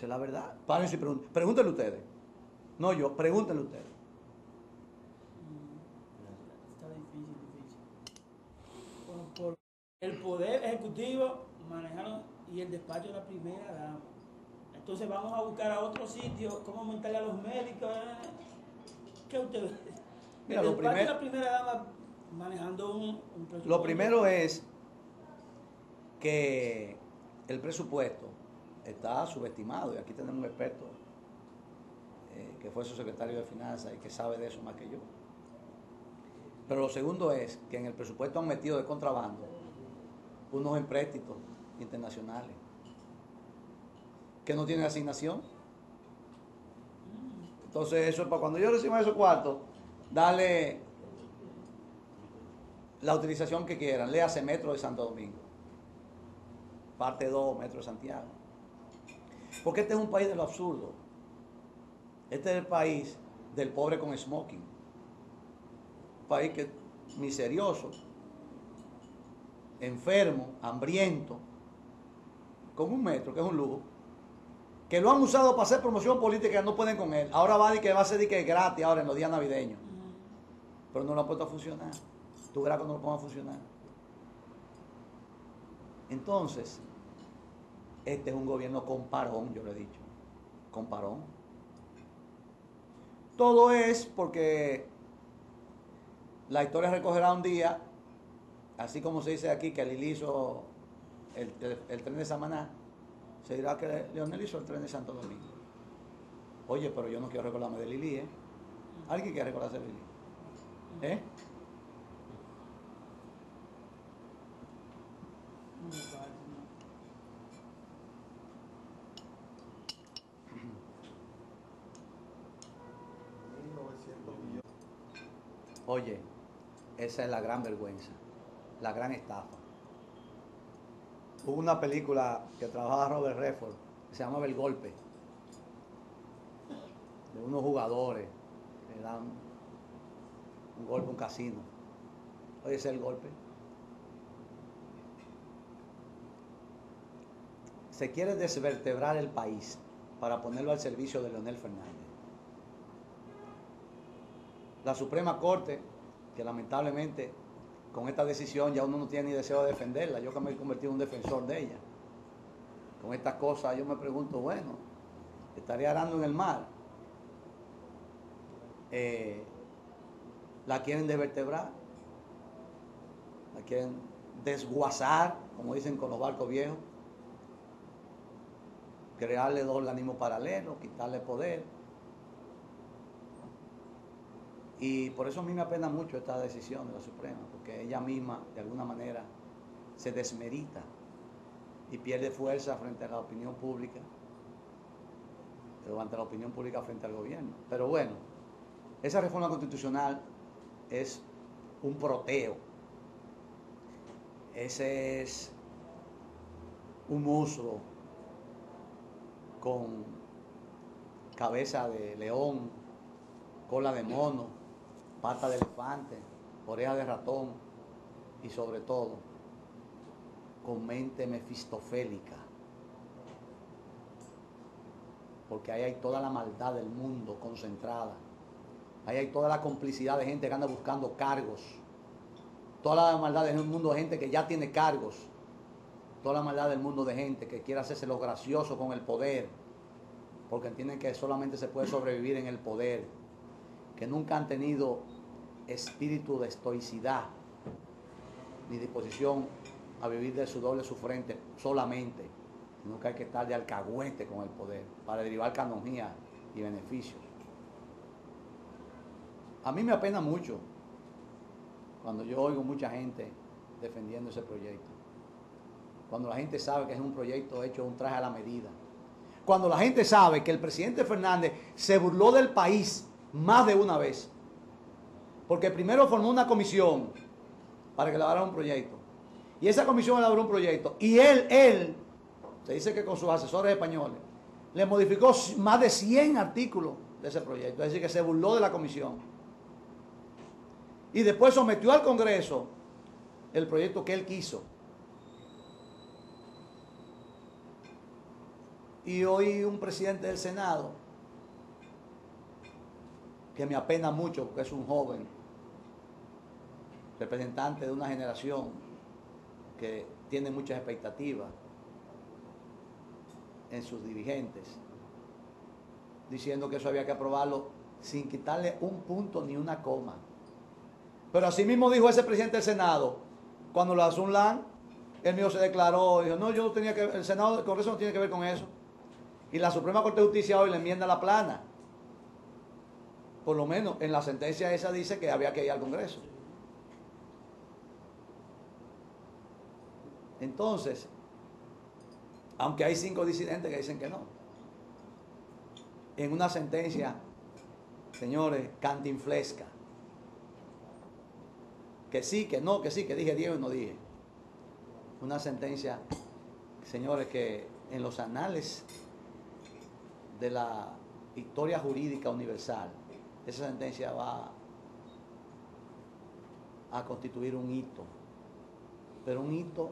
Esa es la verdad. Párense y pregúntenle ustedes. No yo, pregúntenle ustedes. Está difícil. Por el poder ejecutivo manejaron y el despacho de la primera dama. Entonces vamos a buscar a otro sitio, cómo aumentarle a los médicos. ¿Qué ustedes? Mira, el despacho de la primera dama manejando un presupuesto. Lo primero es que el presupuesto está subestimado, y aquí tenemos un experto que fue su secretario de Finanzas y que sabe de eso más que yo. Pero lo segundo es que en el presupuesto han metido de contrabando unos empréstitos internacionales que no tienen asignación. Entonces eso es para cuando yo reciba esos cuartos, darle la utilización que quieran. Léase Metro de Santo Domingo, parte 2, Metro de Santiago. Porque este es un país de lo absurdo. Este es el país del pobre con smoking. Un país que es miserioso, enfermo, hambriento, con un metro, que es un lujo, que lo han usado para hacer promoción política y no pueden con él. Ahora va a decir que va a ser de que es gratis ahora en los días navideños. Pero no lo ha puesto a funcionar. Tú verás cuando lo ponga a funcionar. Entonces, este es un gobierno con parón, yo lo he dicho. Con parón. Todo es porque la historia recogerá un día, así como se dice aquí que Lili hizo el tren de Samaná, se dirá que Leonel hizo el tren de Santo Domingo. Oye, pero yo no quiero recordarme de Lili, ¿eh? ¿Alguien quiere recordarse de Lili? ¿Eh? Oye, esa es la gran vergüenza, la gran estafa. Hubo una película que trabajaba Robert Redford, que se llamaba El Golpe, de unos jugadores que dan un golpe a un casino. Oye, ese es El Golpe. Se quiere desvertebrar el país para ponerlo al servicio de Leonel Fernández. La Suprema Corte, que lamentablemente con esta decisión ya uno no tiene ni deseo de defenderla, yo que me he convertido en un defensor de ella. Con estas cosas yo me pregunto, bueno, estaré arando en el mar. La quieren desvertebrar, la quieren desguazar, como dicen con los barcos viejos, crearle dos organismos paralelos, quitarle poder. Y por eso a mí me apena mucho esta decisión de la Suprema, porque ella misma, de alguna manera, se desmerita y pierde fuerza frente a la opinión pública, pero ante la opinión pública frente al gobierno. Pero bueno, esa reforma constitucional es un proteo. Ese es un monstruo con cabeza de león, cola de mono, pata de elefante, oreja de ratón y sobre todo con mente mefistofélica, porque ahí hay toda la maldad del mundo concentrada, ahí hay toda la complicidad de gente que anda buscando cargos, toda la maldad del mundo de gente que ya tiene cargos, toda la maldad del mundo de gente que quiere hacerse lo gracioso con el poder, porque entienden que solamente se puede sobrevivir en el poder, que nunca han tenido espíritu de estoicidad ni disposición a vivir del sudor de su frente solamente, sino que hay que estar de alcahuete con el poder para derivar canonjías y beneficios. A mí me apena mucho cuando yo oigo mucha gente defendiendo ese proyecto, cuando la gente sabe que es un proyecto hecho un traje a la medida, cuando la gente sabe que el presidente Fernández se burló del país más de una vez, porque primero formó una comisión para que elaborara un proyecto, y esa comisión elaboró un proyecto, y él, se dice que con sus asesores españoles, le modificó más de 100 artículos de ese proyecto, es decir, que se burló de la comisión, y después sometió al Congreso el proyecto que él quiso. Y hoy un presidente del Senado, que me apena mucho porque es un joven, representante de una generación que tiene muchas expectativas en sus dirigentes, diciendo que eso había que aprobarlo sin quitarle un punto ni una coma. Pero así mismo dijo ese presidente del Senado, cuando lo hace un LAN, él mismo se declaró, dijo, no, yo no tenía que, el Senado, el Congreso no tiene que ver con eso. Y la Suprema Corte de Justicia hoy le enmienda la plana. Por lo menos en la sentencia esa dice que había que ir al Congreso. Entonces, aunque hay 5 disidentes que dicen que no, en una sentencia, señores, cantinflesca, que sí, que no, que sí, que dije Diego y no dije. Una sentencia, señores, que en los anales de la historia jurídica universal, esa sentencia va a constituir un hito, pero un hito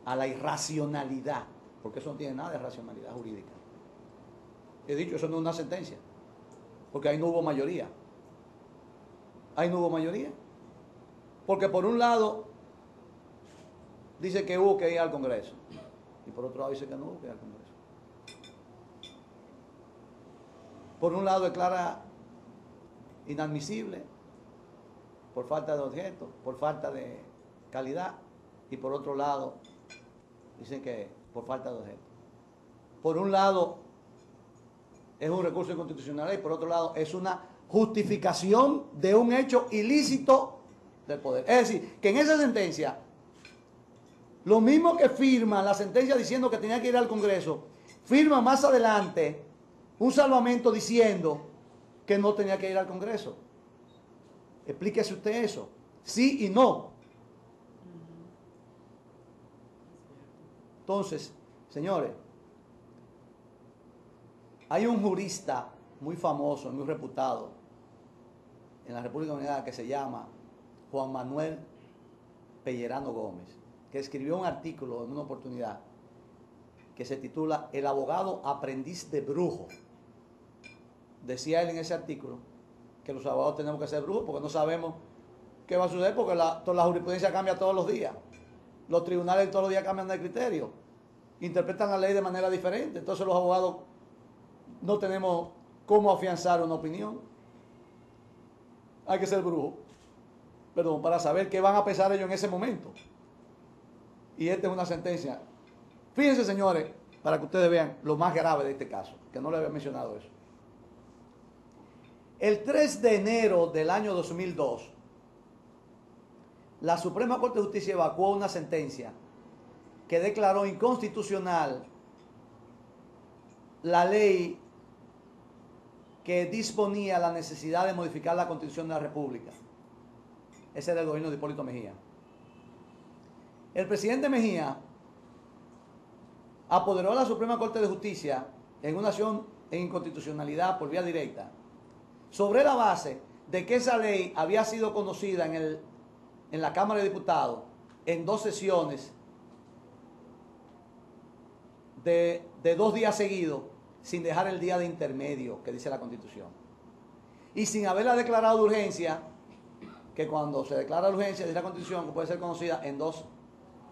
a la irracionalidad, porque eso no tiene nada de racionalidad jurídica. He dicho, eso no es una sentencia, porque ahí no hubo mayoría. Ahí no hubo mayoría. Porque por un lado dice que hubo que ir al Congreso, y por otro lado dice que no hubo que ir al Congreso. Por un lado declara inadmisible por falta de objeto, por falta de calidad, y por otro lado dicen que por falta de objeto. Por un lado es un recurso inconstitucional y por otro lado es una justificación de un hecho ilícito del poder. Es decir, que en esa sentencia, lo mismo que firma la sentencia diciendo que tenía que ir al Congreso, firma más adelante un salvamento diciendo que no tenía que ir al Congreso. Explíquese usted eso. Sí y no. Entonces, señores, hay un jurista muy famoso, muy reputado en la República Dominicana que se llama Juan Manuel Pellerano Gómez, que escribió un artículo en una oportunidad que se titula El abogado aprendiz de brujo. Decía él en ese artículo que los abogados tenemos que ser brujos porque no sabemos qué va a suceder, porque la jurisprudencia cambia todos los días. Los tribunales todos los días cambian de criterio, interpretan la ley de manera diferente. Entonces los abogados no tenemos cómo afianzar una opinión. Hay que ser brujo, perdón, para saber qué van a pensar ellos en ese momento. Y esta es una sentencia. Fíjense, señores, para que ustedes vean lo más grave de este caso, que no le había mencionado eso. El 3 de enero del año 2002, la Suprema Corte de Justicia evacuó una sentencia que declaró inconstitucional la ley que disponía la necesidad de modificar la Constitución de la República. Ese era el gobierno de Hipólito Mejía. El presidente Mejía apoderó a la Suprema Corte de Justicia en una acción en inconstitucionalidad por vía directa, sobre la base de que esa ley había sido conocida en la Cámara de Diputados en 2 sesiones de 2 días seguidos, sin dejar el día de intermedio que dice la Constitución. Y sin haberla declarado de urgencia, que cuando se declara de urgencia, dice la Constitución, que puede ser conocida en 2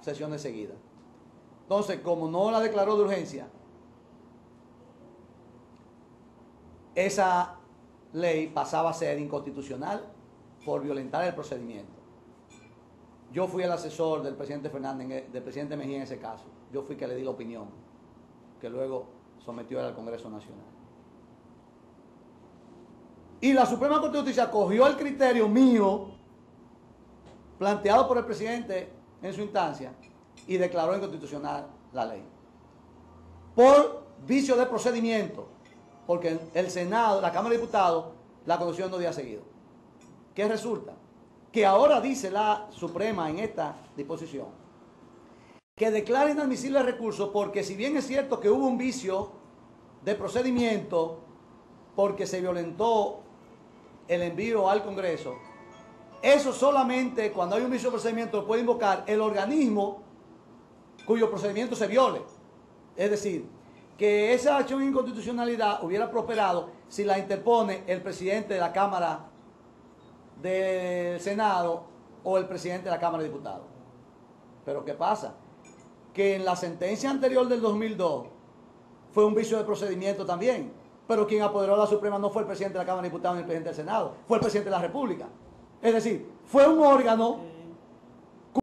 sesiones seguidas. Entonces, como no la declaró de urgencia, esa ley pasaba a ser inconstitucional por violentar el procedimiento. Yo fui el asesor del presidente Fernández, del presidente Mejía en ese caso. Yo fui que le di la opinión, que luego sometió al Congreso Nacional. Y la Suprema Corte de Justicia cogió el criterio mío, planteado por el presidente en su instancia, y declaró inconstitucional la ley. Por vicio de procedimiento, porque el Senado, la Cámara de Diputados, la conoció en 2 días seguidos. ¿Qué resulta? Que ahora dice la Suprema en esta disposición que declara inadmisible el recurso porque, si bien es cierto que hubo un vicio de procedimiento porque se violentó el envío al Congreso, eso solamente cuando hay un vicio de procedimiento lo puede invocar el organismo cuyo procedimiento se viole. Es decir, que esa acción de inconstitucionalidad hubiera prosperado si la interpone el presidente de la Cámara del Senado o el presidente de la Cámara de Diputados. Pero ¿qué pasa? Que en la sentencia anterior del 2002 fue un vicio de procedimiento también, pero quien apoderó a la Suprema no fue el presidente de la Cámara de Diputados ni el presidente del Senado, fue el presidente de la República. Es decir, fue un órgano